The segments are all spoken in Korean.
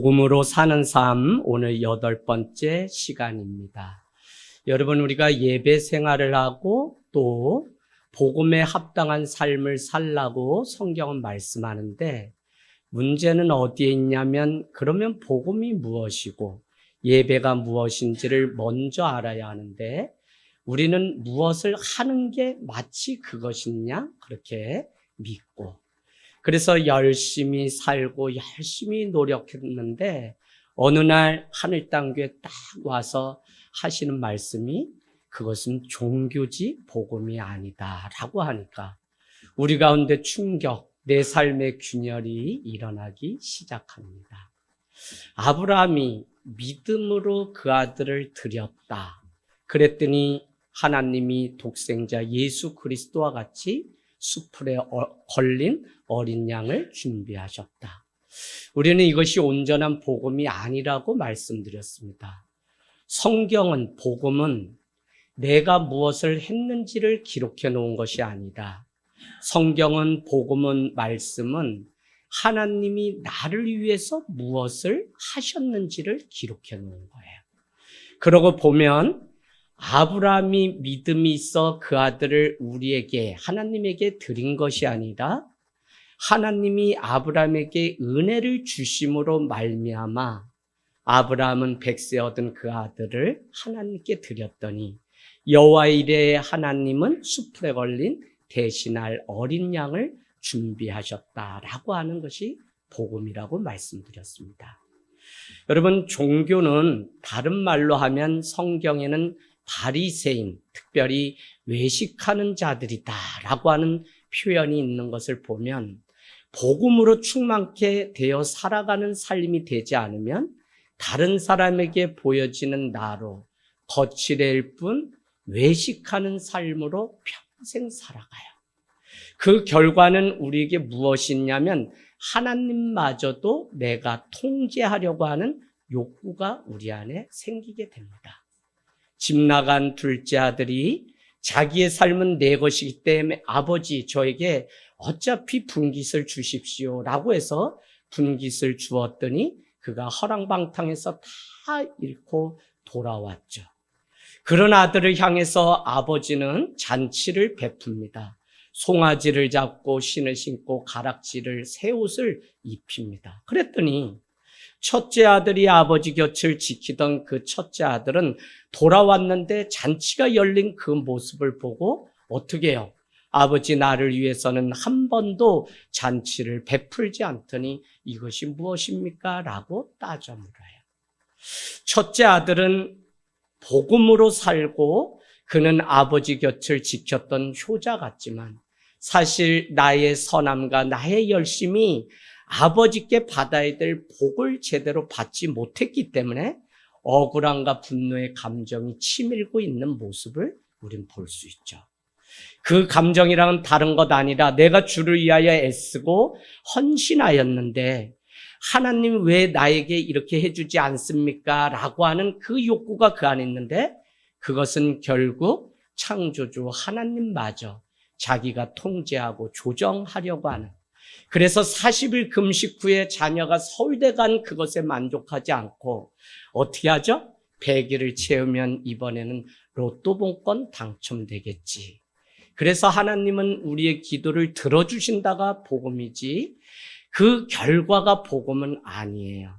복음으로 사는 삶, 오늘 8번째 시간입니다. 여러분, 우리가 예배 생활을 하고 또 복음에 합당한 삶을 살라고 성경은 말씀하는데, 문제는 어디에 있냐면, 그러면 복음이 무엇이고 예배가 무엇인지를 먼저 알아야 하는데, 우리는 무엇을 하는 게 마치 그것이냐 그렇게 믿고, 그래서 열심히 살고 열심히 노력했는데 어느 날 하늘땅교에 딱 와서 하시는 말씀이 그것은 종교지 복음이 아니다라고 하니까 우리 가운데 충격, 내 삶의 균열이 일어나기 시작합니다. 아브라함이 믿음으로 그 아들을 드렸다. 그랬더니 하나님이 독생자 예수 그리스도와 같이 수풀에 걸린 어린 양을 준비하셨다. 우리는 이것이 온전한 복음이 아니라고 말씀드렸습니다. 성경은, 복음은 내가 무엇을 했는지를 기록해 놓은 것이 아니다. 성경은, 복음은, 말씀은 하나님이 나를 위해서 무엇을 하셨는지를 기록해 놓은 거예요. 그러고 보면 아브라함이 믿음이 있어 그 아들을 우리에게, 하나님에게 드린 것이 아니라 하나님이 아브라함에게 은혜를 주심으로 말미암아 아브라함은 100세 얻은 그 아들을 하나님께 드렸더니 여호와의 일에 하나님은 수풀에 걸린 대신할 어린 양을 준비하셨다라고 하는 것이 복음이라고 말씀드렸습니다. 여러분, 종교는 다른 말로 하면 성경에는 바리새인, 특별히 외식하는 자들이다라고 하는 표현이 있는 것을 보면 복음으로 충만케 되어 살아가는 삶이 되지 않으면 다른 사람에게 보여지는 나로 거칠일 뿐 외식하는 삶으로 평생 살아가요. 그 결과는 우리에게 무엇이 있냐면 하나님마저도 내가 통제하려고 하는 욕구가 우리 안에 생기게 됩니다. 집 나간 둘째 아들이 자기의 삶은 내 것이기 때문에 아버지 저에게 어차피 분깃을 주십시오 라고 해서 분깃을 주었더니 그가 허랑방탕해서 다 잃고 돌아왔죠. 그런 아들을 향해서 아버지는 잔치를 베풉니다. 송아지를 잡고 신을 신고 가락지를 새 옷을 입힙니다. 그랬더니 첫째 아들이 아버지 곁을 지키던 그 첫째 아들은 돌아왔는데 잔치가 열린 그 모습을 보고 어떻게 해요? 아버지 나를 위해서는 한 번도 잔치를 베풀지 않더니 이것이 무엇입니까? 라고 따져 물어요. 첫째 아들은 복음으로 살고 그는 아버지 곁을 지켰던 효자 같지만 사실 나의 선함과 나의 열심이 아버지께 받아야 될 복을 제대로 받지 못했기 때문에 억울함과 분노의 감정이 치밀고 있는 모습을 우린 볼 수 있죠. 그 감정이랑은 다른 것 아니라 내가 주를 위하여 애쓰고 헌신하였는데 하나님 왜 나에게 이렇게 해주지 않습니까? 라고 하는 그 욕구가 그 안에 있는데 그것은 결국 창조주 하나님마저 자기가 통제하고 조정하려고 하는, 그래서 40일 금식 후에 자녀가 서울대 간 그것에 만족하지 않고 어떻게 하죠? 100일을 채우면 이번에는 로또 복권 당첨되겠지. 그래서 하나님은 우리의 기도를 들어주신다가 복음이지 그 결과가 복음은 아니에요.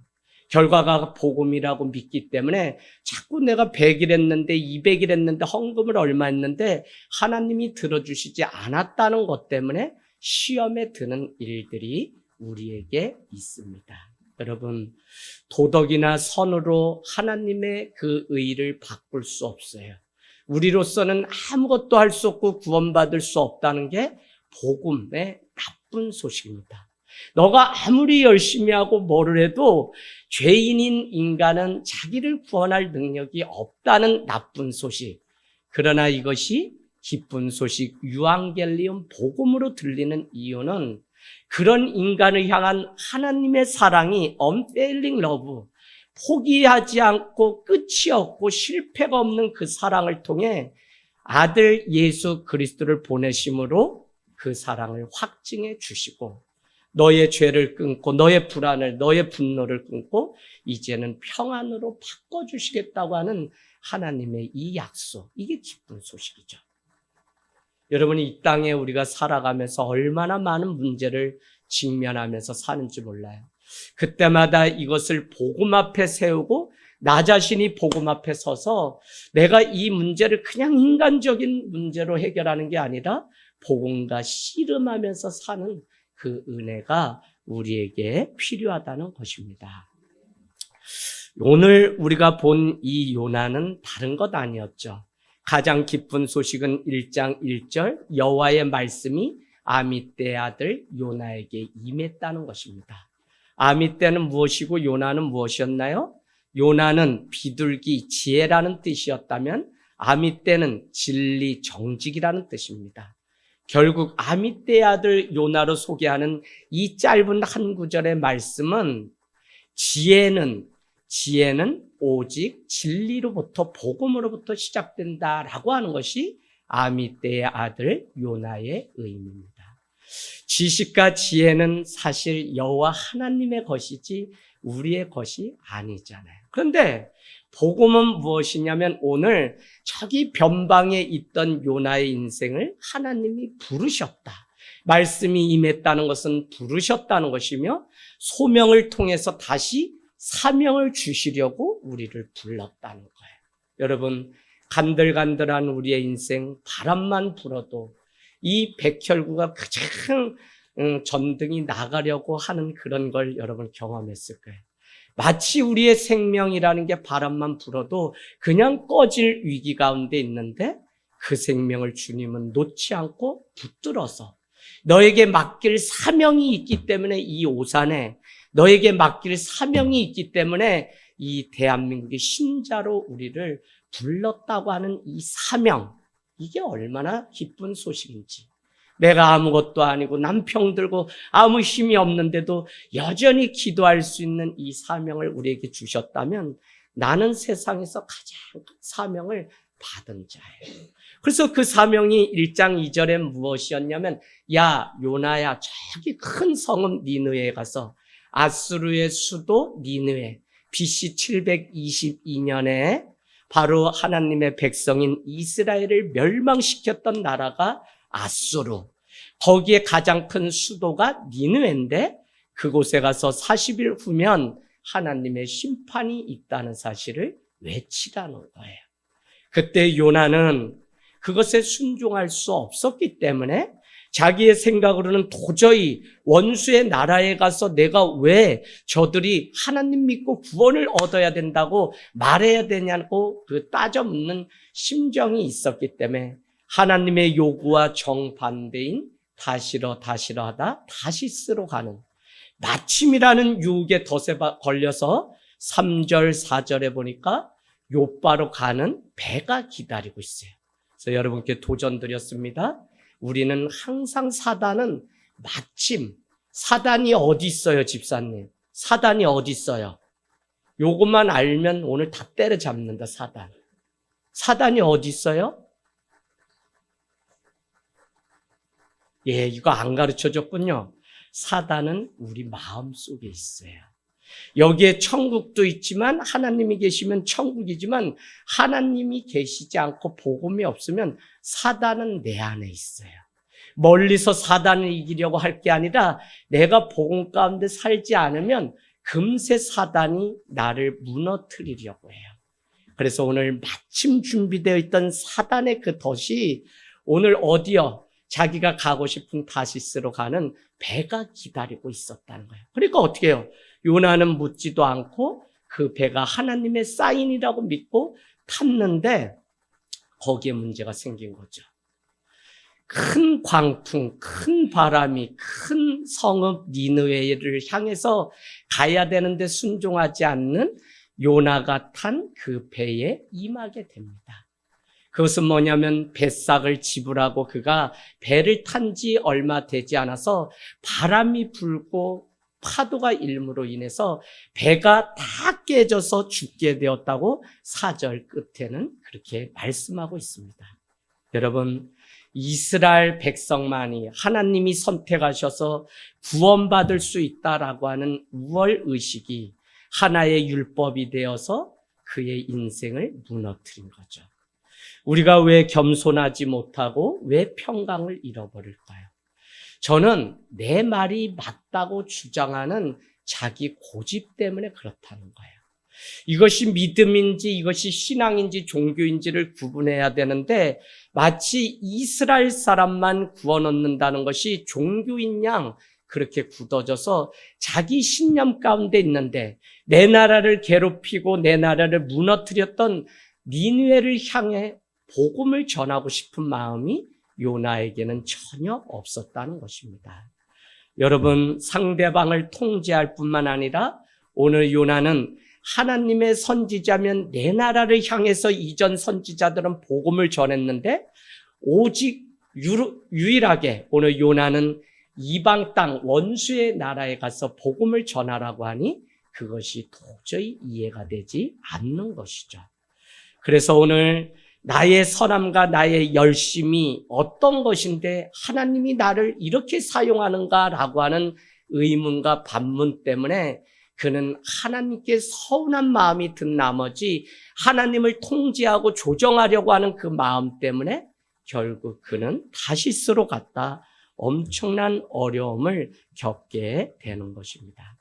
결과가 복음이라고 믿기 때문에 자꾸 내가 100일 했는데 200일 했는데 헌금을 얼마 했는데 하나님이 들어주시지 않았다는 것 때문에 시험에 드는 일들이 우리에게 있습니다. 여러분, 도덕이나 선으로 하나님의 그 의를 바꿀 수 없어요. 우리로서는 아무것도 할 수 없고 구원받을 수 없다는 게 복음의 나쁜 소식입니다. 너가 아무리 열심히 하고 뭐를 해도 죄인인 인간은 자기를 구원할 능력이 없다는 나쁜 소식. 그러나 이것이 기쁜 소식, 유앙겔리온 복음으로 들리는 이유는 그런 인간을 향한 하나님의 사랑이 unfailing love, 포기하지 않고 끝이 없고 실패가 없는 그 사랑을 통해 아들 예수 그리스도를 보내심으로 그 사랑을 확증해 주시고 너의 죄를 끊고 너의 불안을, 너의 분노를 끊고 이제는 평안으로 바꿔주시겠다고 하는 하나님의 이 약속, 이게 기쁜 소식이죠. 여러분이 이 땅에 우리가 살아가면서 얼마나 많은 문제를 직면하면서 사는지 몰라요. 그때마다 이것을 복음 앞에 세우고 나 자신이 복음 앞에 서서 내가 이 문제를 그냥 인간적인 문제로 해결하는 게 아니라 복음과 씨름하면서 사는 그 은혜가 우리에게 필요하다는 것입니다. 오늘 우리가 본 이 요나는 다른 것 아니었죠. 가장 기쁜 소식은 1장 1절 여호와의 말씀이 아미떼의 아들 요나에게 임했다는 것입니다. 아미떼는 무엇이고 요나는 무엇이었나요? 요나는 비둘기, 지혜라는 뜻이었다면 아미떼는 진리, 정직이라는 뜻입니다. 결국 아미떼의 아들 요나로 소개하는 이 짧은 한 구절의 말씀은 지혜는 오직 진리로부터 복음으로부터 시작된다라고 하는 것이 아미떼의 아들 요나의 의미입니다. 지식과 지혜는 사실 여호와 하나님의 것이지 우리의 것이 아니잖아요. 그런데 복음은 무엇이냐면 오늘 저기 변방에 있던 요나의 인생을 하나님이 부르셨다. 말씀이 임했다는 것은 부르셨다는 것이며 소명을 통해서 다시 사명을 주시려고 우리를 불렀다는 거예요. 여러분, 간들간들한 우리의 인생 바람만 불어도 이 백혈구가 가장 전등이 나가려고 하는 그런 걸 여러분 경험했을 거예요. 마치 우리의 생명이라는 게 바람만 불어도 그냥 꺼질 위기 가운데 있는데 그 생명을 주님은 놓지 않고 붙들어서 너에게 맡길 사명이 있기 때문에 이 오산에 너에게 맡길 사명이 있기 때문에 이 대한민국의 신자로 우리를 불렀다고 하는 이 사명, 이게 얼마나 기쁜 소식인지. 내가 아무것도 아니고 남편 들고 아무 힘이 없는데도 여전히 기도할 수 있는 이 사명을 우리에게 주셨다면 나는 세상에서 가장 큰 사명을 받은 자예요. 그래서 그 사명이 1장 2절에 무엇이었냐면 야 요나야 저기 큰 성읍 니느웨에 가서 아수르의 수도 니느웨 BC 722년에 바로 하나님의 백성인 이스라엘을 멸망시켰던 나라가 아수르. 거기에 가장 큰 수도가 니느웨인데 그곳에 가서 40일 후면 하나님의 심판이 있다는 사실을 외치라는 거예요. 그때 요나는 그것에 순종할 수 없었기 때문에 자기의 생각으로는 도저히 원수의 나라에 가서 내가 왜 저들이 하나님 믿고 구원을 얻어야 된다고 말해야 되냐고 그 따져 묻는 심정이 있었기 때문에 하나님의 요구와 정반대인 다시러 하다 다시스로 가는 마침이라는 유혹에 덫에 걸려서 3절 4절에 보니까 요바로 가는 배가 기다리고 있어요. 그래서 여러분께 도전 드렸습니다. 우리는 항상 사단은 마침 사단이 어디 있어요, 집사님? 사단이 어디 있어요? 요것만 알면 오늘 다 때려잡는다, 사단. 사단이 어디 있어요? 예, 이거 안 가르쳐줬군요. 사단은 우리 마음 속에 있어요. 여기에 천국도 있지만 하나님이 계시면 천국이지만 하나님이 계시지 않고 복음이 없으면 사단은 내 안에 있어요. 멀리서 사단을 이기려고 할 게 아니라 내가 복음 가운데 살지 않으면 금세 사단이 나를 무너뜨리려고 해요. 그래서 오늘 마침 준비되어 있던 사단의 그 덫이 오늘 어디요? 자기가 가고 싶은 다시스로 가는 배가 기다리고 있었다는 거예요. 그러니까 어떻게 해요? 요나는 묻지도 않고 그 배가 하나님의 사인이라고 믿고 탔는데 거기에 문제가 생긴 거죠. 큰 광풍, 큰 바람이 큰 성읍 니느웨를 향해서 가야 되는데 순종하지 않는 요나가 탄 그 배에 임하게 됩니다. 그것은 뭐냐면 뱃삭을 지불하고 그가 배를 탄 지 얼마 되지 않아서 바람이 불고 파도가 일므로 인해서 배가 다 깨져서 죽게 되었다고 4절 끝에는 그렇게 말씀하고 있습니다. 여러분, 이스라엘 백성만이 하나님이 선택하셔서 구원받을 수 있다라고 하는 우월의식이 하나의 율법이 되어서 그의 인생을 무너뜨린 거죠. 우리가 왜 겸손하지 못하고 왜 평강을 잃어버릴까요? 저는 내 말이 맞다고 주장하는 자기 고집 때문에 그렇다는 거예요. 이것이 믿음인지 이것이 신앙인지 종교인지를 구분해야 되는데 마치 이스라엘 사람만 구원 얻는다는 것이 종교인 양 그렇게 굳어져서 자기 신념 가운데 있는데 내 나라를 괴롭히고 내 나라를 무너뜨렸던 니느웨를 향해 복음을 전하고 싶은 마음이 요나에게는 전혀 없었다는 것입니다. 여러분, 상대방을 통제할 뿐만 아니라 오늘 요나는 하나님의 선지자면 내 나라를 향해서 이전 선지자들은 복음을 전했는데 오직 유일하게 오늘 요나는 이방 땅 원수의 나라에 가서 복음을 전하라고 하니 그것이 도저히 이해가 되지 않는 것이죠. 그래서 오늘 나의 선함과 나의 열심이 어떤 것인데 하나님이 나를 이렇게 사용하는가라고 하는 의문과 반문 때문에 그는 하나님께 서운한 마음이 든 나머지 하나님을 통제하고 조정하려고 하는 그 마음 때문에 결국 그는 다시스로 갔다 엄청난 어려움을 겪게 되는 것입니다.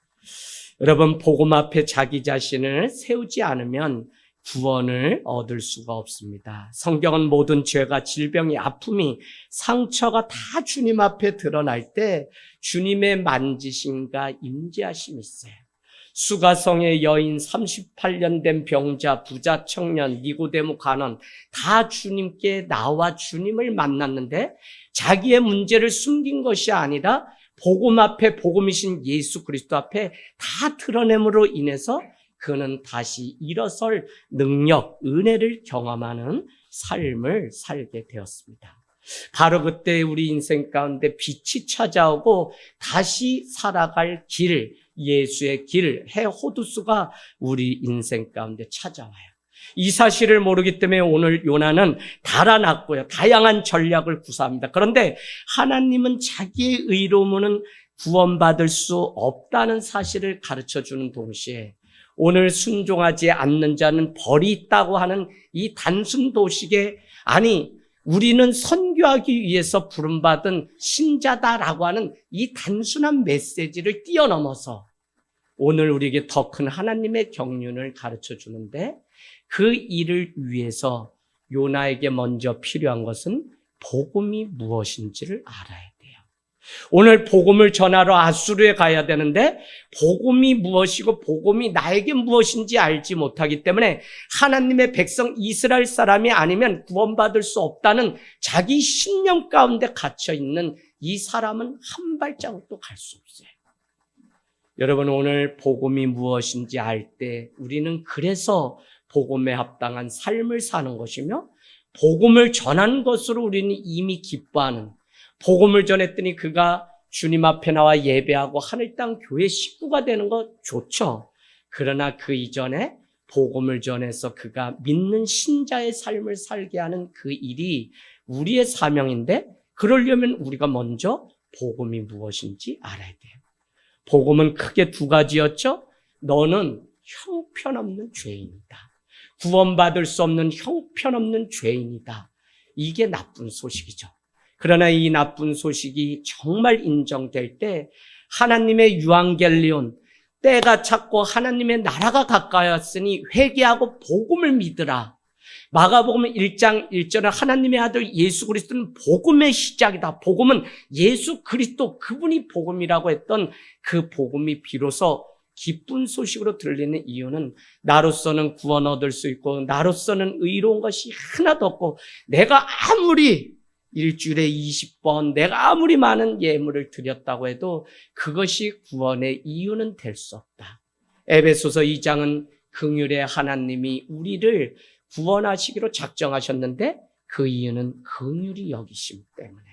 여러분, 복음 앞에 자기 자신을 세우지 않으면 구원을 얻을 수가 없습니다. 성경은 모든 죄가 질병이 아픔이 상처가 다 주님 앞에 드러날 때 주님의 만지심과 임재하심이 있어요. 수가성의 여인 38년 된 병자, 부자 청년, 니고데모 간원 다 주님께 나와 주님을 만났는데 자기의 문제를 숨긴 것이 아니라 복음 앞에 복음이신 예수 그리스도 앞에 다 드러냄으로 인해서 그는 다시 일어설 능력, 은혜를 경험하는 삶을 살게 되었습니다. 바로 그때 우리 인생 가운데 빛이 찾아오고 다시 살아갈 길, 예수의 길, 해호두수가 우리 인생 가운데 찾아와요. 이 사실을 모르기 때문에 오늘 요나는 달아났고요. 다양한 전략을 구사합니다. 그런데 하나님은 자기의 의로움은 구원받을 수 없다는 사실을 가르쳐주는 동시에 오늘 순종하지 않는 자는 벌이 있다고 하는 이 단순 도식에 아니 우리는 선교하기 위해서 부름받은 신자다라고 하는 이 단순한 메시지를 뛰어넘어서 오늘 우리에게 더 큰 하나님의 경륜을 가르쳐 주는데 그 일을 위해서 요나에게 먼저 필요한 것은 복음이 무엇인지를 알아야 돼요. 오늘 복음을 전하러 아수르에 가야 되는데 복음이 무엇이고 복음이 나에게 무엇인지 알지 못하기 때문에 하나님의 백성 이스라엘 사람이 아니면 구원받을 수 없다는 자기 신념 가운데 갇혀 있는 이 사람은 한 발자국도 갈 수 없어요. 여러분, 오늘 복음이 무엇인지 알 때 우리는 그래서 복음에 합당한 삶을 사는 것이며 복음을 전하는 것으로 우리는 이미 기뻐하는 복음을 전했더니 그가 주님 앞에 나와 예배하고 하늘 땅 교회 식구가 되는 것 좋죠. 그러나 그 이전에 복음을 전해서 그가 믿는 신자의 삶을 살게 하는 그 일이 우리의 사명인데 그러려면 우리가 먼저 복음이 무엇인지 알아야 돼요. 복음은 크게 두 가지였죠. 너는 형편없는 죄인이다. 구원받을 수 없는 형편없는 죄인이다. 이게 나쁜 소식이죠. 그러나 이 나쁜 소식이 정말 인정될 때 하나님의 유앙겔리온, 때가 찼고 하나님의 나라가 가까이 왔으니 회개하고 복음을 믿으라. 마가복음 1장 1절은 하나님의 아들 예수 그리스도는 복음의 시작이다. 복음은 예수 그리스도 그분이 복음이라고 했던 그 복음이 비로소 기쁜 소식으로 들리는 이유는 나로서는 구원 얻을 수 있고 나로서는 의로운 것이 하나도 없고 내가 아무리 일주일에 20번 내가 아무리 많은 예물을 드렸다고 해도 그것이 구원의 이유는 될 수 없다. 에베소서 2장은 긍휼의 하나님이 우리를 구원하시기로 작정하셨는데 그 이유는 긍휼히 여기심 때문에.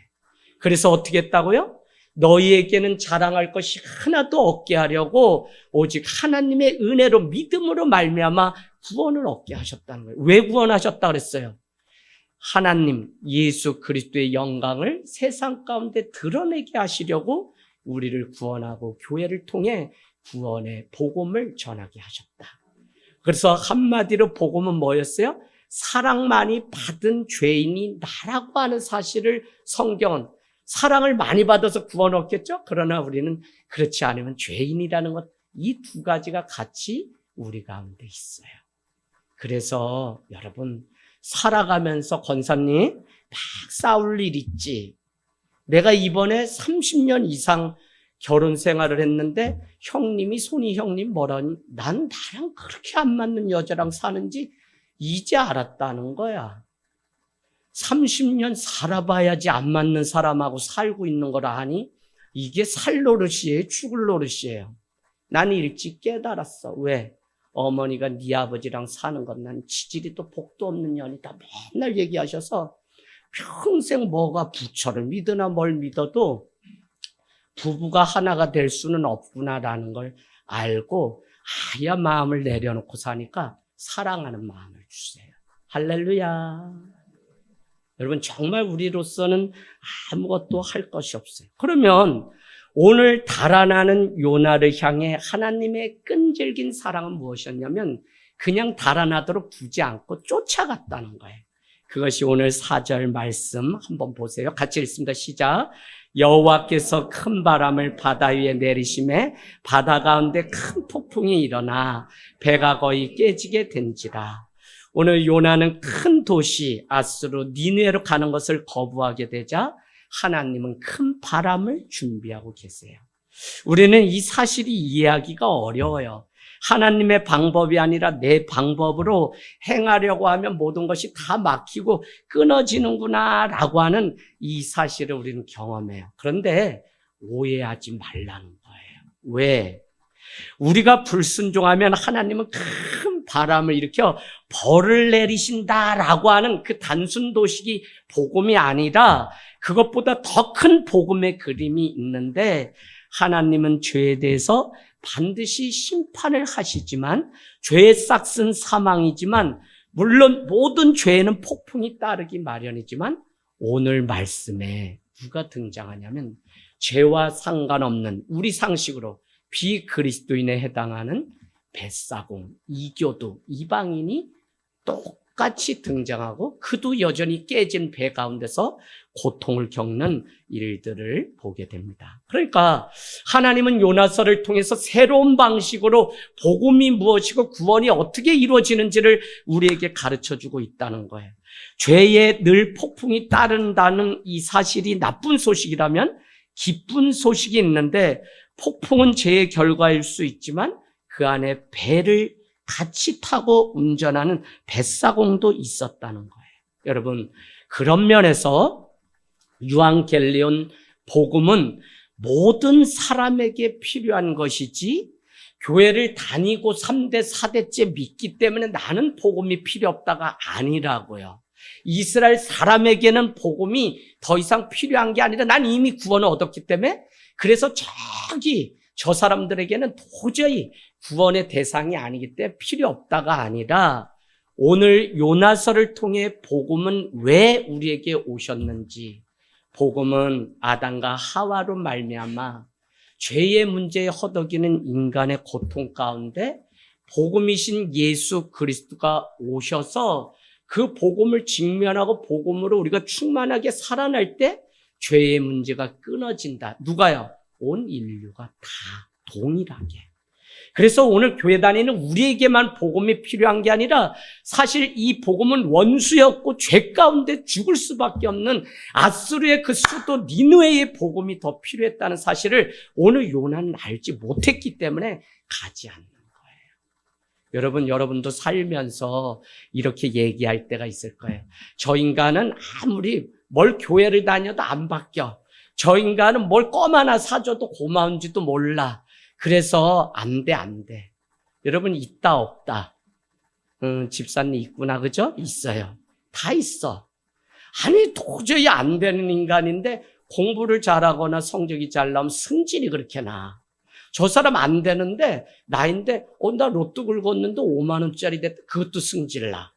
그래서 어떻게 했다고요? 너희에게는 자랑할 것이 하나도 없게 하려고 오직 하나님의 은혜로 믿음으로 말미암아 구원을 얻게 하셨다는 거예요. 왜 구원하셨다 그랬어요? 하나님 예수 그리스도의 영광을 세상 가운데 드러내게 하시려고 우리를 구원하고 교회를 통해 구원의 복음을 전하게 하셨다. 그래서 한마디로 복음은 뭐였어요? 사랑 많이 받은 죄인이 나라고 하는 사실을 성경은 사랑을 많이 받아서 구원 얻겠죠? 그러나 우리는 그렇지 않으면 죄인이라는 것, 이 두 가지가 같이 우리 가운데 있어요. 그래서 여러분 살아가면서 권사님 막 싸울 일 있지. 내가 이번에 30년 이상 결혼 생활을 했는데 형님이 손이 형님 뭐라니? 난 나랑 그렇게 안 맞는 여자랑 사는지 이제 알았다는 거야. 30년 살아봐야지 안 맞는 사람하고 살고 있는 거라 하니 이게 살 노릇이에요? 죽을 노릇이에요? 난 일찍 깨달았어. 왜? 어머니가 네 아버지랑 사는 건 난 치질이도 복도 없는 년이다 맨날 얘기하셔서 평생 뭐가 부처를 믿으나 뭘 믿어도 부부가 하나가 될 수는 없구나라는 걸 알고 아야 마음을 내려놓고 사니까 사랑하는 마음을 주세요. 할렐루야. 여러분 정말 우리로서는 아무것도 할 것이 없어요. 그러면 오늘 달아나는 요나를 향해 하나님의 끈질긴 사랑은 무엇이었냐면 그냥 달아나도록 두지 않고 쫓아갔다는 거예요. 그것이 오늘 4절 말씀 한번 보세요. 같이 읽습니다. 시작. 여호와께서 큰 바람을 바다 위에 내리심에 바다 가운데 큰 폭풍이 일어나 배가 거의 깨지게 된지라. 오늘 요나는 큰 도시 아수르 니느웨로 가는 것을 거부하게 되자 하나님은 큰 바람을 준비하고 계세요. 우리는 이 사실이 이해하기가 어려워요. 하나님의 방법이 아니라 내 방법으로 행하려고 하면 모든 것이 다 막히고 끊어지는구나 라고 하는 이 사실을 우리는 경험해요. 그런데 오해하지 말라는 거예요. 왜? 우리가 불순종하면 하나님은 큰 바람을 일으켜 벌을 내리신다라고 하는 그 단순 도식이 복음이 아니라 그것보다 더 큰 복음의 그림이 있는데 하나님은 죄에 대해서 반드시 심판을 하시지만 죄의 싹은 사망이지만 물론 모든 죄에는 폭풍이 따르기 마련이지만 오늘 말씀에 누가 등장하냐면 죄와 상관없는 우리 상식으로 비그리스도인에 해당하는 벳사공, 이교도, 이방인이 똑같이 등장하고 그도 여전히 깨진 배 가운데서 고통을 겪는 일들을 보게 됩니다. 그러니까 하나님은 요나서를 통해서 새로운 방식으로 복음이 무엇이고 구원이 어떻게 이루어지는지를 우리에게 가르쳐주고 있다는 거예요. 죄에 늘 폭풍이 따른다는 이 사실이 나쁜 소식이라면 기쁜 소식이 있는데 폭풍은 죄의 결과일 수 있지만 그 안에 배를 같이 타고 운전하는 뱃사공도 있었다는 거예요. 여러분 그런 면에서 유앙겔리온 복음은 모든 사람에게 필요한 것이지 교회를 다니고 3대, 4대째 믿기 때문에 나는 복음이 필요 없다가 아니라고요. 이스라엘 사람에게는 복음이 더 이상 필요한 게 아니라 난 이미 구원을 얻었기 때문에 그래서 저 사람들에게는 도저히 구원의 대상이 아니기 때문에 필요 없다가 아니라 오늘 요나서를 통해 복음은 왜 우리에게 오셨는지 복음은 아담과 하와로 말미암아 죄의 문제에 허덕이는 인간의 고통 가운데 복음이신 예수 그리스도가 오셔서 그 복음을 직면하고 복음으로 우리가 충만하게 살아날 때 죄의 문제가 끊어진다. 누가요? 온 인류가 다 동일하게. 그래서 오늘 교회 다니는 우리에게만 복음이 필요한 게 아니라 사실 이 복음은 원수였고 죄 가운데 죽을 수밖에 없는 아수르의 그 수도 니느웨의 복음이 더 필요했다는 사실을 오늘 요나는 알지 못했기 때문에 가지 않는 거예요. 여러분도 살면서 이렇게 얘기할 때가 있을 거예요. 저 인간은 아무리 뭘 교회를 다녀도 안 바뀌어. 저 인간은 뭘 껌 하나 사줘도 고마운지도 몰라. 그래서 안 돼. 여러분 있다 없다. 집사님 있구나 그죠? 있어요. 다 있어. 아니 도저히 안 되는 인간인데 공부를 잘하거나 성적이 잘 나오면 승진이 그렇게 나. 저 사람 안 되는데 나인데 나 로또 긁었는데 5만 원짜리 됐다. 그것도 승질 나.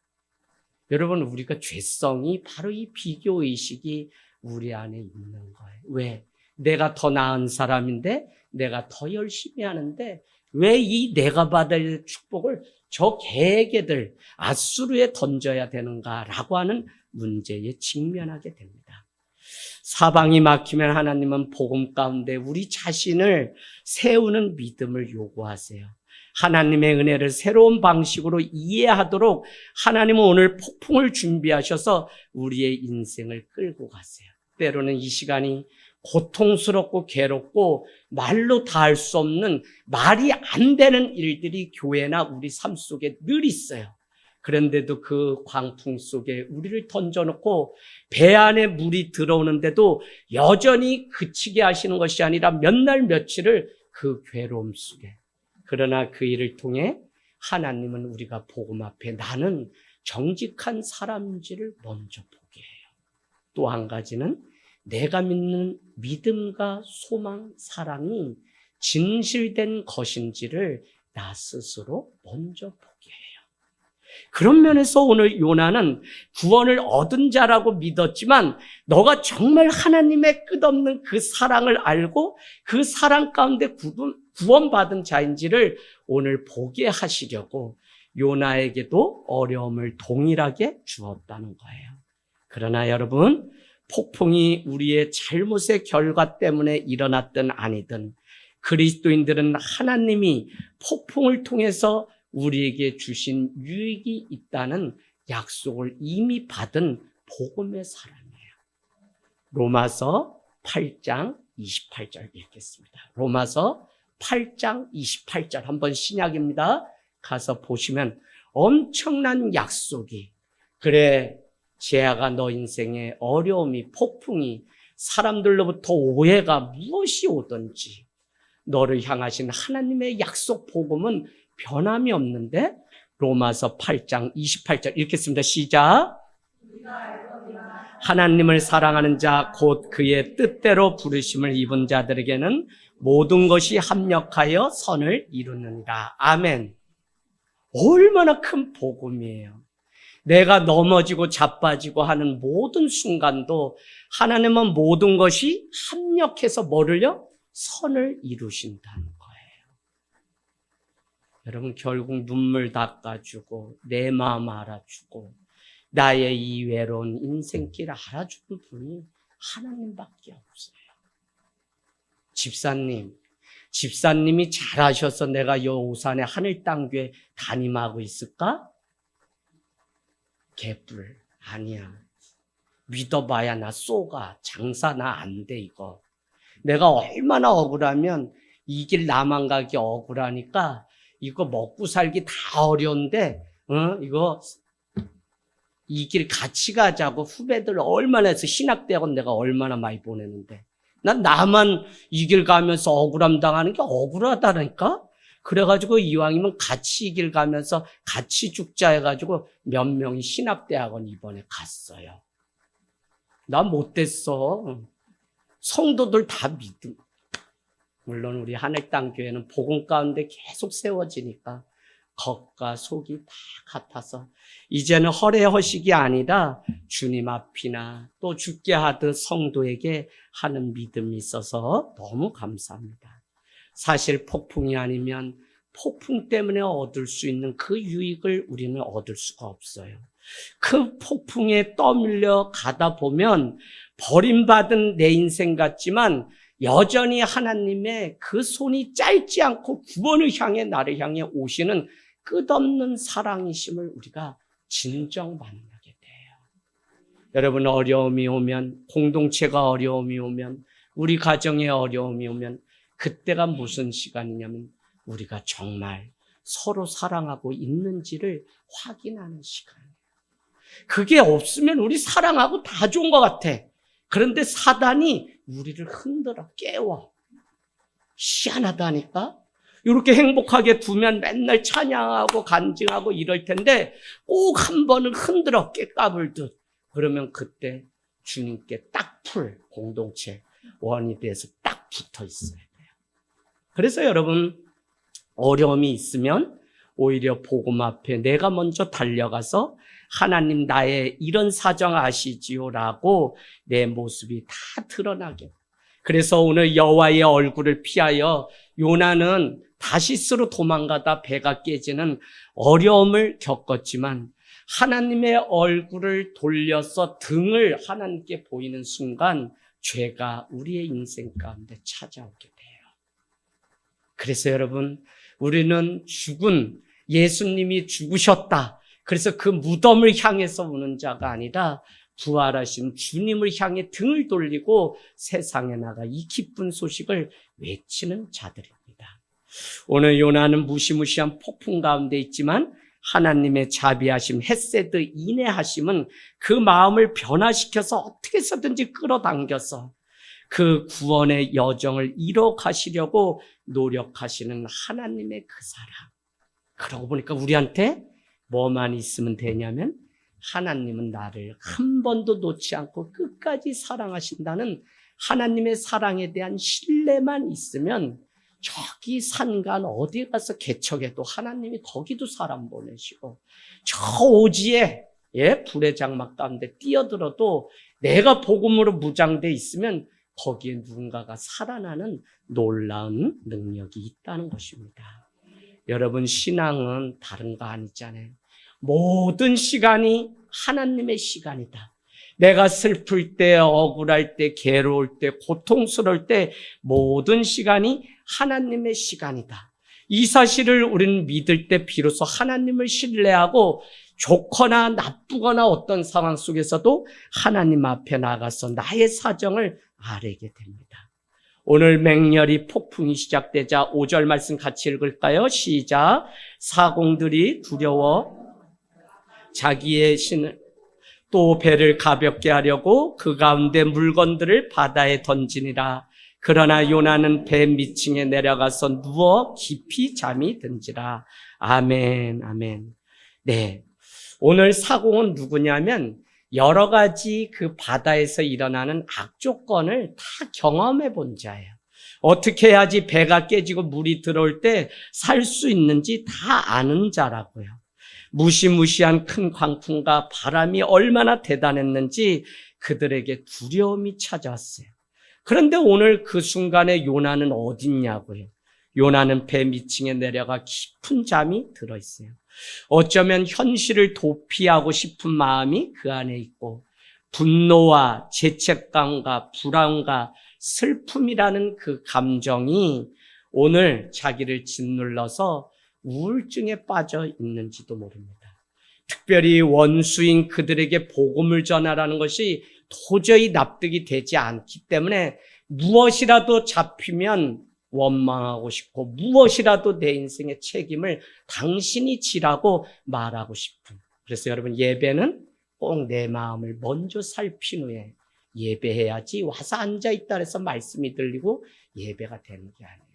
여러분, 우리가 죄성이 바로 이 비교의식이 우리 안에 있는 거예요. 왜? 내가 더 나은 사람인데, 내가 더 열심히 하는데, 왜 이 내가 받을 축복을 저 개에게들 앗수르에 던져야 되는가라고 하는 문제에 직면하게 됩니다. 사방이 막히면 하나님은 복음 가운데 우리 자신을 세우는 믿음을 요구하세요. 하나님의 은혜를 새로운 방식으로 이해하도록 하나님은 오늘 폭풍을 준비하셔서 우리의 인생을 끌고 가세요. 때로는 이 시간이 고통스럽고 괴롭고 말로 다 할 수 없는, 말이 안 되는 일들이 교회나 우리 삶 속에 늘 있어요. 그런데도 그 광풍 속에 우리를 던져놓고 배 안에 물이 들어오는데도 여전히 그치게 하시는 것이 아니라 몇 날 며칠을 그 괴로움 속에, 그러나 그 일을 통해 하나님은 우리가 복음 앞에 나는 정직한 사람인지를 먼저 보게 해요. 또 한 가지는 내가 믿는 믿음과 소망, 사랑이 진실된 것인지를 나 스스로 먼저 보게 해요. 그런 면에서 오늘 요나는 구원을 얻은 자라고 믿었지만 너가 정말 하나님의 끝없는 그 사랑을 알고 그 사랑 가운데 구원받은 자인지를 오늘 보게 하시려고 요나에게도 어려움을 동일하게 주었다는 거예요. 그러나 여러분, 폭풍이 우리의 잘못의 결과 때문에 일어났든 아니든 그리스도인들은 하나님이 폭풍을 통해서 우리에게 주신 유익이 있다는 약속을 이미 받은 복음의 사람이에요. 로마서 8장 28절 읽겠습니다. 로마서 8장 28절, 한번 신약입니다. 가서 보시면 엄청난 약속이, 그래 재하가 너 인생에 어려움이, 폭풍이, 사람들로부터 오해가 무엇이 오든지 너를 향하신 하나님의 약속 복음은 변함이 없는데, 로마서 8장 28절 읽겠습니다. 시작. 하나님을 사랑하는 자 곧 그의 뜻대로 부르심을 입은 자들에게는 모든 것이 합력하여 선을 이루느니라. 아멘. 얼마나 큰 복음이에요. 내가 넘어지고 자빠지고 하는 모든 순간도 하나님은 모든 것이 합력해서 뭐를요? 선을 이루신다는 거예요. 여러분, 결국 눈물 닦아주고 내 마음 알아주고 나의 이 외로운 인생길 알아주는 분이 하나님밖에 없어요. 집사님이 잘하셔서 내가 요 오산의 하늘땅교회 담임하고 있을까? 개뿔 아니야. 믿어봐야 나 쏘가. 장사 나 안 돼 이거. 내가 얼마나 억울하면 이 길 나만 가기 억울하니까 이거 먹고 살기 다 어려운데 이거 이 길 같이 가자고 후배들 얼마나 해서 신학대학원 내가 얼마나 많이 보내는데 난 나만 이 길 가면서 억울함 당하는 게 억울하다니까? 그래가지고 이왕이면 같이 이 길 가면서 같이 죽자 해가지고 몇 명이 신학대학원 이번에 갔어요. 나 못됐어. 성도들 다 믿음. 물론 우리 하늘땅교회는 복음 가운데 계속 세워지니까 겉과 속이 다 같아서 이제는 허례허식이 아니라 주님 앞이나 또 죽게 하듯 성도에게 하는 믿음이 있어서 너무 감사합니다. 사실 폭풍이 아니면 폭풍 때문에 얻을 수 있는 그 유익을 우리는 얻을 수가 없어요. 그 폭풍에 떠밀려 가다 보면 버림받은 내 인생 같지만 여전히 하나님의 그 손이 짧지 않고 구원을 향해 나를 향해 오시는 끝없는 사랑이심을 우리가 진정 만나게 돼요. 여러분, 어려움이 오면, 공동체가 어려움이 오면, 우리 가정에 어려움이 오면 그때가 무슨 시간이냐면 우리가 정말 서로 사랑하고 있는지를 확인하는 시간이에요. 그게 없으면 우리 사랑하고 다 좋은 것 같아. 그런데 사단이 우리를 흔들어 깨워. 희한하다니까? 이렇게 행복하게 두면 맨날 찬양하고 간증하고 이럴 텐데 꼭 한 번은 흔들어 깨까불듯. 그러면 그때 주님께 딱 공동체 원이 돼서 딱 붙어 있어야 돼요. 그래서 여러분, 어려움이 있으면 오히려 복음 앞에 내가 먼저 달려가서 하나님 나의 이런 사정 아시지요라고 내 모습이 다 드러나게. 그래서 오늘 여호와의 얼굴을 피하여 요나는 다시스로 도망가다 배가 깨지는 어려움을 겪었지만 하나님의 얼굴을 돌려서 등을 하나님께 보이는 순간 죄가 우리의 인생 가운데 찾아오게 돼요. 그래서 여러분, 우리는 죽은 예수님이 죽으셨다. 그래서 그 무덤을 향해서 우는 자가 아니라 부활하신 주님을 향해 등을 돌리고 세상에 나가 이 기쁜 소식을 외치는 자들입니다. 오늘 요나는 무시무시한 폭풍 가운데 있지만 하나님의 자비하심, 헤세드, 인내하심은 그 마음을 변화시켜서 어떻게 해서든지 끌어당겨서 그 구원의 여정을 이뤄가시려고 노력하시는 하나님의 그 사랑. 그러고 보니까 우리한테 뭐만 있으면 되냐면 하나님은 나를 한 번도 놓지 않고 끝까지 사랑하신다는 하나님의 사랑에 대한 신뢰만 있으면 저기 산간 어디 가서 개척해도 하나님이 거기도 사람 보내시고 저 오지에 불의 장막 가운데 뛰어들어도 내가 복음으로 무장돼 있으면 거기에 누군가가 살아나는 놀라운 능력이 있다는 것입니다. 여러분, 신앙은 다른 거 아니잖아요. 모든 시간이 하나님의 시간이다. 내가 슬플 때, 억울할 때, 괴로울 때, 고통스러울 때 모든 시간이 하나님의 시간이다. 이 사실을 우리는 믿을 때 비로소 하나님을 신뢰하고 좋거나 나쁘거나 어떤 상황 속에서도 하나님 앞에 나가서 나의 사정을 아뢰게 됩니다. 오늘 맹렬히 폭풍이 시작되자 5절 말씀 같이 읽을까요? 시작. 사공들이 두려워 자기의 신을 또 배를 가볍게 하려고 그 가운데 물건들을 바다에 던지니라. 그러나 요나는 배 밑층에 내려가서 누워 깊이 잠이 든지라. 아멘, 아멘. 네. 오늘 사공은 누구냐면 여러 가지 그 바다에서 일어나는 악조건을 다 경험해 본 자예요. 어떻게 해야지 배가 깨지고 물이 들어올 때 살 수 있는지 다 아는 자라고요. 무시무시한 큰 광풍과 바람이 얼마나 대단했는지 그들에게 두려움이 찾아왔어요. 그런데 오늘 그 순간에 요나는 어딨냐고요. 요나는 배 밑층에 내려가 깊은 잠이 들어있어요. 어쩌면 현실을 도피하고 싶은 마음이 그 안에 있고 분노와 죄책감과 불안과 슬픔이라는 그 감정이 오늘 자기를 짓눌러서 우울증에 빠져 있는지도 모릅니다. 특별히 원수인 그들에게 복음을 전하라는 것이 도저히 납득이 되지 않기 때문에 무엇이라도 잡히면 원망하고 싶고 무엇이라도 내 인생의 책임을 당신이 지라고 말하고 싶은. 그래서 여러분, 예배는 꼭 내 마음을 먼저 살핀 후에 예배해야지 와서 앉아있다 해서 말씀이 들리고 예배가 되는 게 아니에요.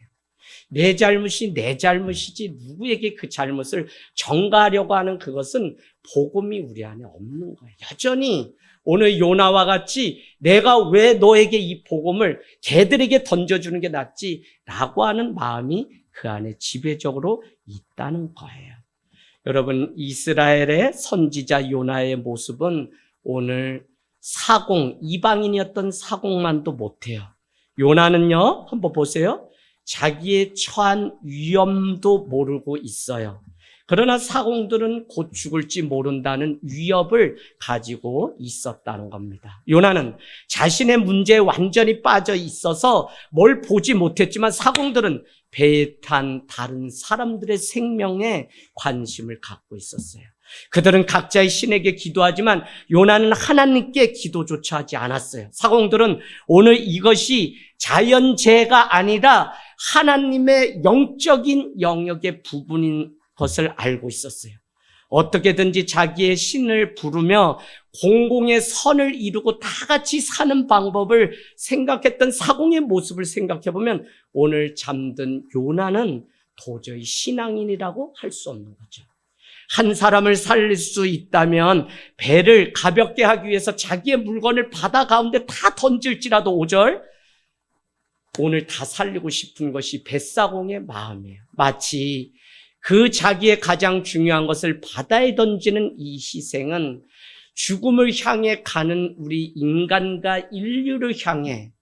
내 잘못이 내 잘못이지 누구에게 그 잘못을 전가하려고 하는 그것은 복음이 우리 안에 없는 거예요. 여전히 오늘 요나와 같이 내가 왜 너에게 이 복음을 걔들에게 던져주는 게 낫지? 라고 하는 마음이 그 안에 지배적으로 있다는 거예요. 여러분, 이스라엘의 선지자 요나의 모습은 오늘 사공, 이방인이었던 사공만도 못해요. 요나는요, 한번 보세요. 자기의 처한 위험도 모르고 있어요. 그러나 사공들은 곧 죽을지 모른다는 위협을 가지고 있었다는 겁니다. 요나는 자신의 문제에 완전히 빠져 있어서 뭘 보지 못했지만 사공들은 배에 탄 다른 사람들의 생명에 관심을 갖고 있었어요. 그들은 각자의 신에게 기도하지만 요나는 하나님께 기도조차 하지 않았어요. 사공들은 오늘 이것이 자연재해가 아니라 하나님의 영적인 영역의 부분인 것을 알고 있었어요. 어떻게든지 자기의 신을 부르며 공공의 선을 이루고 다 같이 사는 방법을 생각했던 사공의 모습을 생각해보면 오늘 잠든 요나는 도저히 신앙인이라고 할 수 없는 거죠. 한 사람을 살릴 수 있다면 배를 가볍게 하기 위해서 자기의 물건을 바다 가운데 다 던질지라도 5절 오늘 다 살리고 싶은 것이 뱃사공의 마음이에요. 마치 그 자기의 가장 중요한 것을 바다에 던지는 이 희생은 죽음을 향해 가는 우리 인간과 인류를 향해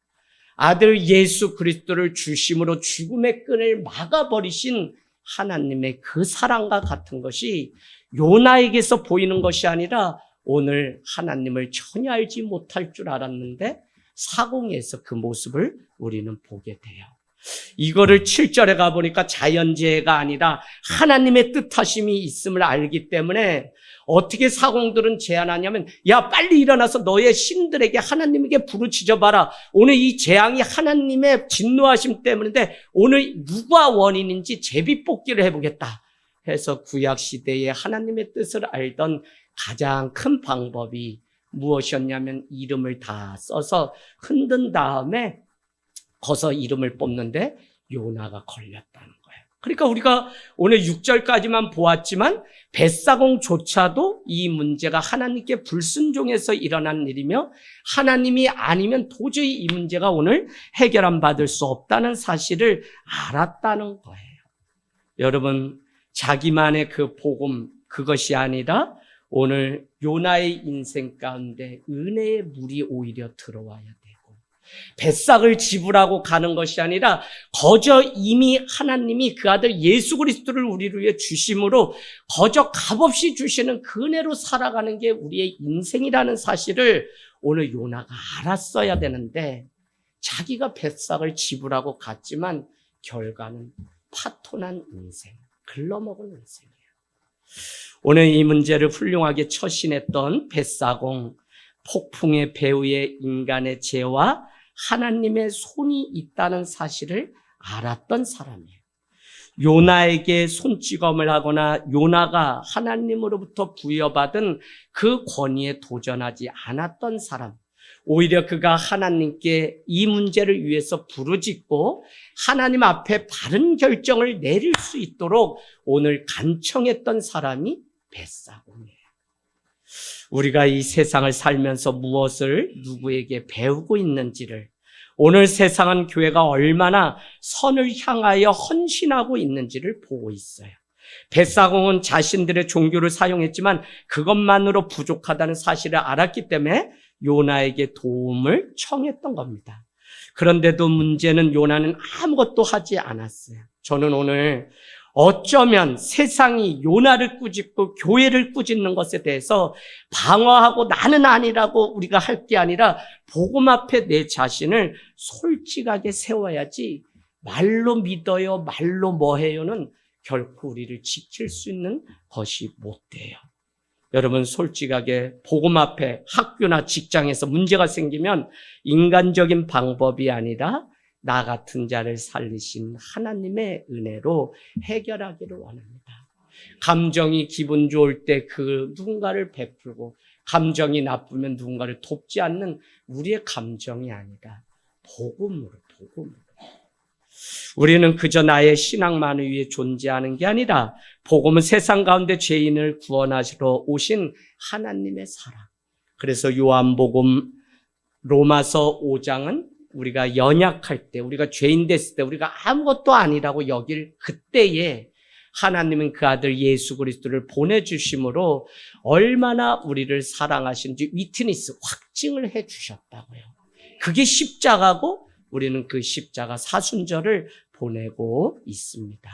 아들 예수 그리스도를 중심으로 죽음의 끈을 막아버리신 하나님의 그 사랑과 같은 것이 요나에게서 보이는 것이 아니라 오늘 하나님을 전혀 알지 못할 줄 알았는데 사공에서 그 모습을 우리는 보게 돼요. 이거를 7절에 가보니까 자연재해가 아니라 하나님의 뜻하심이 있음을 알기 때문에 어떻게 사공들은 제안하냐면, 야 빨리 일어나서 너의 신들에게 하나님에게 부르짖어봐라. 오늘 이 재앙이 하나님의 진노하심 때문인데 오늘 누가 원인인지 제비뽑기를 해보겠다 해서 구약시대에 하나님의 뜻을 알던 가장 큰 방법이 무엇이었냐면 이름을 다 써서 흔든 다음에 거서 이름을 뽑는데 요나가 걸렸다는 거예요. 그러니까 우리가 오늘 6절까지만 보았지만 벳사공조차도 이 문제가 하나님께 불순종해서 일어난 일이며 하나님이 아니면 도저히 이 문제가 오늘 해결 안 받을 수 없다는 사실을 알았다는 거예요. 여러분, 자기만의 그 복음, 그것이 아니라 오늘 요나의 인생 가운데 은혜의 물이 오히려 들어와야 되고 뱃삭을 지불하고 가는 것이 아니라 거저 이미 하나님이 그 아들 예수 그리스도를 우리를 위해 주심으로 거저 값없이 주시는 그 은혜로 살아가는 게 우리의 인생이라는 사실을 오늘 요나가 알았어야 되는데 자기가 뱃삭을 지불하고 갔지만 결과는 파토난 인생, 글러먹은 인생이에요. 오늘 이 문제를 훌륭하게 처신했던 벳사공, 폭풍의 배후에 인간의 죄와 하나님의 손이 있다는 사실을 알았던 사람이에요. 요나에게 손찌검을 하거나 요나가 하나님으로부터 부여받은 그 권위에 도전하지 않았던 사람, 오히려 그가 하나님께 이 문제를 위해서 부르짖고 하나님 앞에 바른 결정을 내릴 수 있도록 오늘 간청했던 사람이 벳사공이에요. 우리가 이 세상을 살면서 무엇을 누구에게 배우고 있는지를, 오늘 세상은 교회가 얼마나 선을 향하여 헌신하고 있는지를 보고 있어요. 벳사공은 자신들의 종교를 사용했지만 그것만으로 부족하다는 사실을 알았기 때문에 요나에게 도움을 청했던 겁니다. 그런데도 문제는 요나는 아무것도 하지 않았어요. 저는 오늘 어쩌면 세상이 요나를 꾸짖고 교회를 꾸짖는 것에 대해서 방어하고 나는 아니라고 우리가 할 게 아니라 복음 앞에 내 자신을 솔직하게 세워야지 말로 믿어요, 말로 뭐해요는 결코 우리를 지킬 수 있는 것이 못 돼요. 여러분, 솔직하게 복음 앞에 학교나 직장에서 문제가 생기면 인간적인 방법이 아니라 나 같은 자를 살리신 하나님의 은혜로 해결하기를 원합니다. 감정이 기분 좋을 때 그 누군가를 베풀고 감정이 나쁘면 누군가를 돕지 않는 우리의 감정이 아니라 복음으로. 우리는 그저 나의 신앙만을 위해 존재하는 게 아니라 복음은 세상 가운데 죄인을 구원하시러 오신 하나님의 사랑. 그래서 요한복음 로마서 5장은 우리가 연약할 때, 우리가 죄인 됐을 때, 우리가 아무것도 아니라고 여길 그때에 하나님은 그 아들 예수 그리스도를 보내주심으로 얼마나 우리를 사랑하시는지 위트니스, 확증을 해주셨다고요. 그게 십자가고 우리는 그 십자가 사순절을 보내고 있습니다.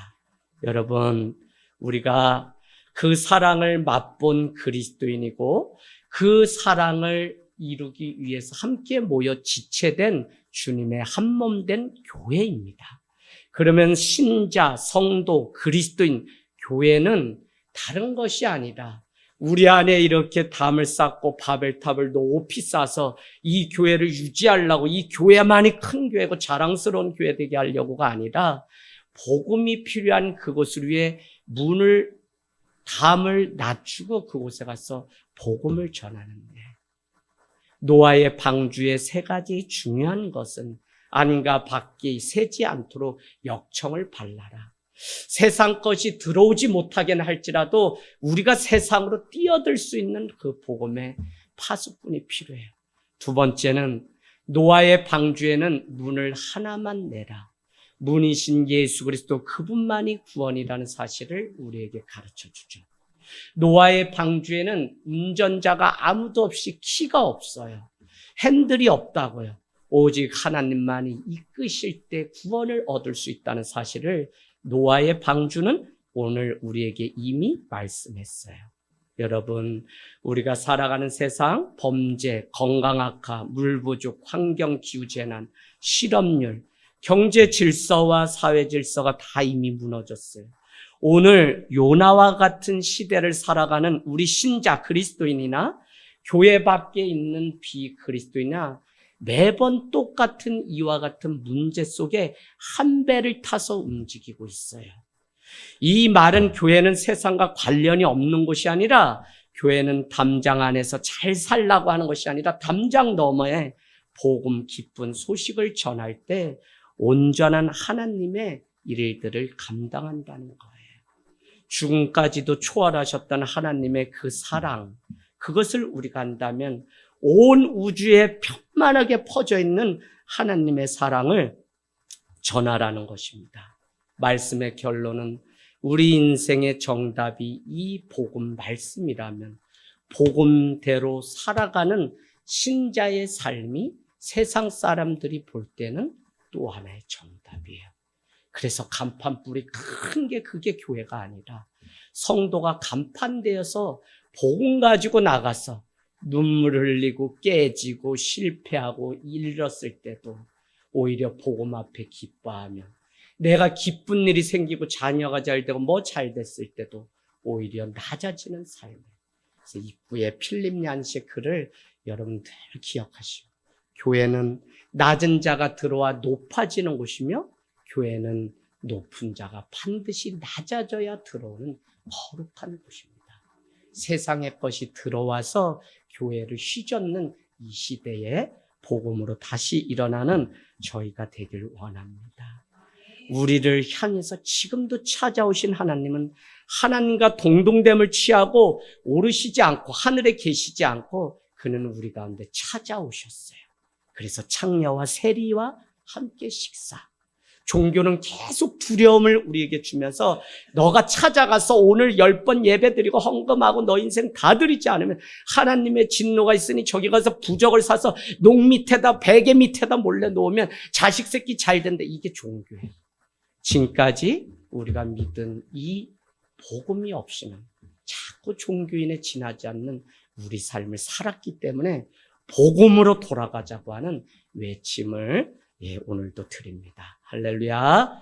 여러분, 우리가 그 사랑을 맛본 그리스도인이고 그 사랑을 이루기 위해서 함께 모여 지체된 주님의 한몸된 교회입니다. 그러면 신자, 성도, 그리스도인, 교회는 다른 것이 아니라 우리 안에 이렇게 담을 쌓고 바벨탑을 높이 쌓아서 이 교회를 유지하려고, 이 교회만이 큰 교회고 자랑스러운 교회 되게 하려고가 아니라 복음이 필요한 그곳을 위해 담을 낮추고 그곳에 가서 복음을 전하는데, 노아의 방주의 세 가지 중요한 것은 안과 밖이 새지 않도록 역청을 발라라. 세상 것이 들어오지 못하게는 할지라도 우리가 세상으로 뛰어들 수 있는 그 복음의 파수꾼이 필요해요. 두 번째는 노아의 방주에는 문을 하나만 내라. 문이신 예수 그리스도 그분만이 구원이라는 사실을 우리에게 가르쳐 주죠. 노아의 방주에는 운전자가 아무도 없이 키가 없어요. 핸들이 없다고요. 오직 하나님만이 이끄실 때 구원을 얻을 수 있다는 사실을 노아의 방주는 오늘 우리에게 이미 말씀했어요. 여러분, 우리가 살아가는 세상, 범죄, 건강 악화, 물 부족, 환경 기후 재난, 실업률, 경제 질서와 사회 질서가 다 이미 무너졌어요. 오늘 요나와 같은 시대를 살아가는 우리 신자 그리스도인이나 교회 밖에 있는 비그리스도인이나 매번 똑같은 이와 같은 문제 속에 한 배를 타서 움직이고 있어요. 이 말은 교회는 세상과 관련이 없는 곳이 아니라 교회는 담장 안에서 잘 살라고 하는 것이 아니라 담장 너머에 복음 기쁜 소식을 전할 때 온전한 하나님의 일들을 감당한다는 거예요. 죽음까지도 초월하셨던 하나님의 그 사랑, 그것을 우리가 안다면 온 우주에 편만하게 퍼져 있는 하나님의 사랑을 전하라는 것입니다. 말씀의 결론은 우리 인생의 정답이 이 복음 말씀이라면 복음대로 살아가는 신자의 삶이 세상 사람들이 볼 때는 또 하나의 정답이에요. 그래서 간판불이 큰 게 그게 교회가 아니라 성도가 간판되어서 복음 가지고 나가서 눈물 흘리고 깨지고 실패하고 잃었을 때도 오히려 복음 앞에 기뻐하며 내가 기쁜 일이 생기고 자녀가 잘 되고 뭐 잘 됐을 때도 오히려 낮아지는 삶. 그래서 입구에 필립 얀시의 글을 여러분들 기억하시고 교회는 낮은 자가 들어와 높아지는 곳이며 교회는 높은 자가 반드시 낮아져야 들어오는 거룩한 곳입니다. 세상의 것이 들어와서 교회를 휘젓는 이 시대에 복음으로 다시 일어나는 저희가 되길 원합니다. 우리를 향해서 지금도 찾아오신 하나님은 하나님과 동등됨을 취하고 오르시지 않고 하늘에 계시지 않고 그는 우리 가운데 찾아오셨어요. 그래서 창녀와 세리와 함께 식사. 종교는 계속 두려움을 우리에게 주면서 너가 찾아가서 오늘 10번 예배드리고 헌금하고 너 인생 다 드리지 않으면 하나님의 진노가 있으니 저기 가서 부적을 사서 농 밑에다 베개 밑에다 몰래 놓으면 자식 새끼 잘 된다. 이게 종교예요. 지금까지 우리가 믿은 이 복음이 없이는 자꾸 종교인에 지나지 않는 우리 삶을 살았기 때문에 복음으로 돌아가자고 하는 외침을 오늘도 드립니다. 할렐루야.